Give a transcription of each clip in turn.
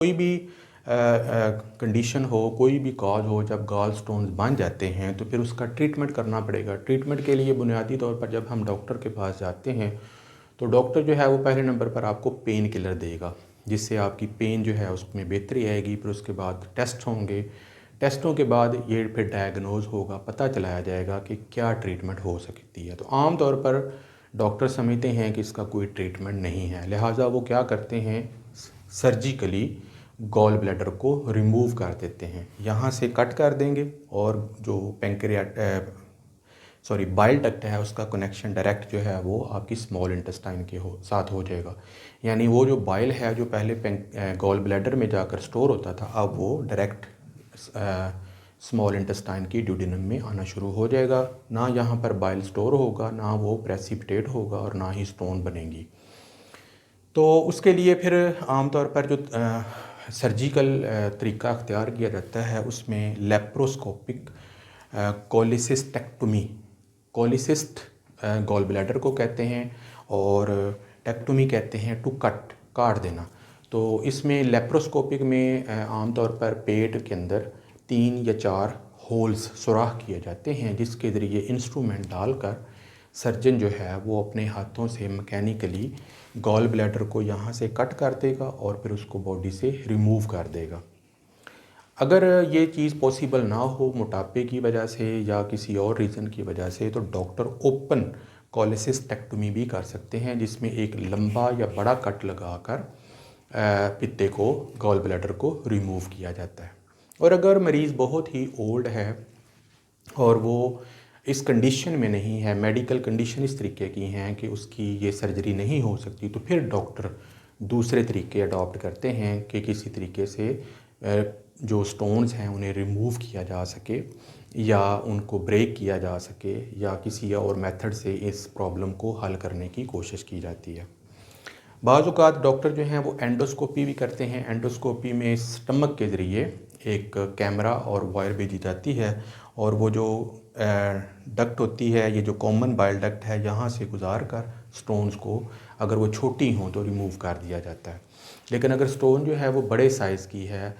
कोई भी कंडीशन हो, कोई भी कॉज हो, जब गॉल स्टोन्स बन जाते हैं तो फिर उसका ट्रीटमेंट करना पड़ेगा। ट्रीटमेंट के लिए बुनियादी तौर पर जब हम डॉक्टर के पास जाते हैं तो डॉक्टर जो है वो पहले नंबर पर आपको पेन किलर देगा, जिससे आपकी पेन जो है उसमें बेहतरी आएगी। फिर उसके बाद टेस्ट होंगे, टेस्टों के बाद ये फिर डायग्नोज होगा, पता चलाया जाएगा कि क्या ट्रीटमेंट हो सकती है। तो आम तौर पर डॉक्टर समझते हैं कि इसका कोई ट्रीटमेंट नहीं है, लिहाजा वो क्या करते हैं, सर्जिकली गॉल ब्लैडर को रिमूव कर देते हैं, यहाँ से कट कर देंगे और जो बाइल डक्ट है उसका कनेक्शन डायरेक्ट जो है वो आपकी स्मॉल इंटेस्टाइन के साथ हो जाएगा। यानी वो जो बाइल है जो पहले गॉल ब्लैडर में जाकर स्टोर होता था, अब वो डायरेक्ट स्मॉल इंटेस्टाइन की ड्यूडेनम में आना शुरू हो जाएगा। ना यहाँ पर बाइल स्टोर होगा, ना वो प्रेसिपिटेट होगा और ना ही स्टोन बनेगी। तो उसके लिए फिर आमतौर पर जो सर्जिकल तरीका अख्तियार किया जाता है उसमें लेप्रोस्कोपिक कोलिसिस्टेक्टोमी, कोलिसिस्ट गॉल ब्लैडर को कहते हैं और टेक्टोमी कहते हैं टू कट, काट देना। तो इसमें लेप्रोस्कोपिक में आमतौर पर पेट के अंदर 3 या 4 होल्स, सुराख किए जाते हैं, जिसके ज़रिए इंस्ट्रूमेंट डालकर सर्जन जो है वो अपने हाथों से मैकेनिकली गॉल ब्लैडर को यहाँ से कट कर देगा और फिर उसको बॉडी से रिमूव कर देगा। अगर ये चीज़ पॉसिबल ना हो मोटापे की वजह से या किसी और रीज़न की वजह से, तो डॉक्टर ओपन कोलिसिस्टेक्टोमी भी कर सकते हैं, जिसमें एक लंबा या बड़ा कट लगाकर पित्ते को, गॉल ब्लैडर को रिमूव किया जाता है। और अगर मरीज़ बहुत ही ओल्ड है और वो इस कंडीशन में नहीं है, मेडिकल कंडीशन इस तरीके की हैं कि उसकी ये सर्जरी नहीं हो सकती, तो फिर डॉक्टर दूसरे तरीके अडॉप्ट करते हैं कि किसी तरीके से जो स्टोन्स हैं उन्हें रिमूव किया जा सके या उनको ब्रेक किया जा सके या किसी और मेथड से इस प्रॉब्लम को हल करने की कोशिश की जाती है। बाज़ औक़ात डॉक्टर जो हैं वो एंडोस्कोपी भी करते हैं। एंडोस्कोपी में स्टमक के ज़रिए एक कैमरा और वायर भेजी जाती है और वो जो डक्ट होती है, ये जो कॉमन बाइल डक्ट है, यहाँ से गुजार कर स्टोन्स को अगर वो छोटी हों तो रिमूव कर दिया जाता है। लेकिन अगर स्टोन जो है वो बड़े साइज़ की है,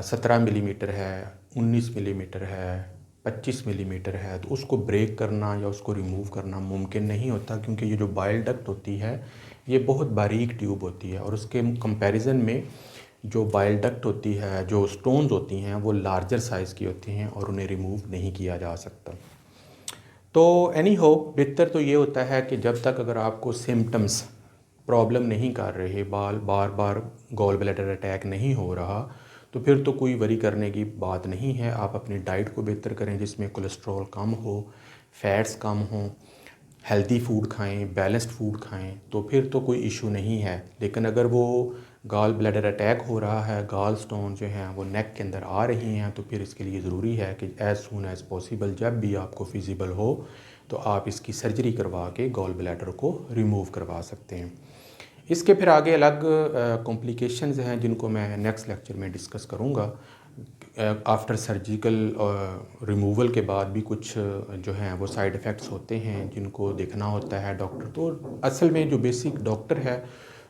17 मिलीमीटर है, 19 मिलीमीटर है, 25 मिलीमीटर है, तो उसको ब्रेक करना या उसको रिमूव करना मुमकिन नहीं होता, क्योंकि ये जो बाइल डक्ट होती है ये बहुत बारीक ट्यूब होती है और उसके कंपैरिजन में जो बाइल डक्ट होती है, जो स्टोन्स होती हैं, वो लार्जर साइज़ की होती हैं और उन्हें रिमूव नहीं किया जा सकता। तो एनी हो, बेहतर तो ये होता है कि जब तक अगर आपको सिम्टम्स प्रॉब्लम नहीं कर रहे, बार बार गॉल ब्लैडर अटैक नहीं हो रहा, तो फिर तो कोई वरी करने की बात नहीं है। आप अपनी डाइट को बेहतर करें जिसमें कोलेस्ट्रॉल कम हो, फैट्स कम हों, हेल्दी फूड खाएं, बैलेंस्ड फूड खाएं, तो फिर तो कोई इशू नहीं है। लेकिन अगर वो गॉल ब्लैडर अटैक हो रहा है, गॉल स्टोन जो हैं वो नेक के अंदर आ रही हैं, तो फिर इसके लिए ज़रूरी है कि एज़ सून एज़ पॉसिबल, जब भी आपको फिजिबल हो, तो आप इसकी सर्जरी करवा के गॉल ब्लैडर को रिमूव करवा सकते हैं। इसके फिर आगे अलग कॉम्प्लिकेशंस हैं जिनको मैं नेक्स्ट लेक्चर में डिस्कस करूँगा। आफ्टर सर्जिकल रिमूवल के बाद भी कुछ जो हैं वो साइड इफ़ेक्ट्स होते हैं जिनको देखना होता है डॉक्टर। तो असल में जो बेसिक डॉक्टर है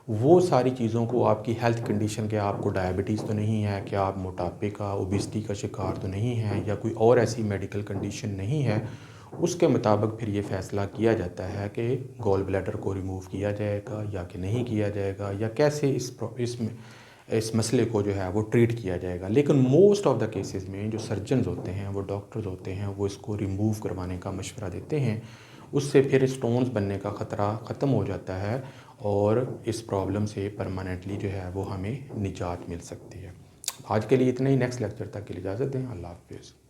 वो सारी चीज़ों को, आपकी हेल्थ कंडीशन के, आपको डायबिटीज़ तो नहीं है, क्या आप मोटापे का, ओबेसिटी का शिकार तो नहीं है, या कोई और ऐसी मेडिकल कंडीशन नहीं है, उसके मुताबिक फिर ये फ़ैसला किया जाता है कि गॉल ब्लैडर को रिमूव किया जाएगा या कि नहीं किया जाएगा, या कैसे इस मसले को जो है वो ट्रीट किया जाएगा। लेकिन मोस्ट ऑफ़ द केसेस में जो सर्जन्स होते हैं, वो डॉक्टर्स होते हैं, वो इसको रिमूव करवाने का मशवरा देते हैं। उससे फिर स्टोन्स बनने का ख़तरा ख़त्म हो जाता है और इस प्रॉब्लम से परमानेंटली जो है वो हमें निजात मिल सकती है। आज के लिए इतना ही, नेक्स्ट लेक्चर तक के लिए इजाज़त दें। अल्लाह हाफ़िज़।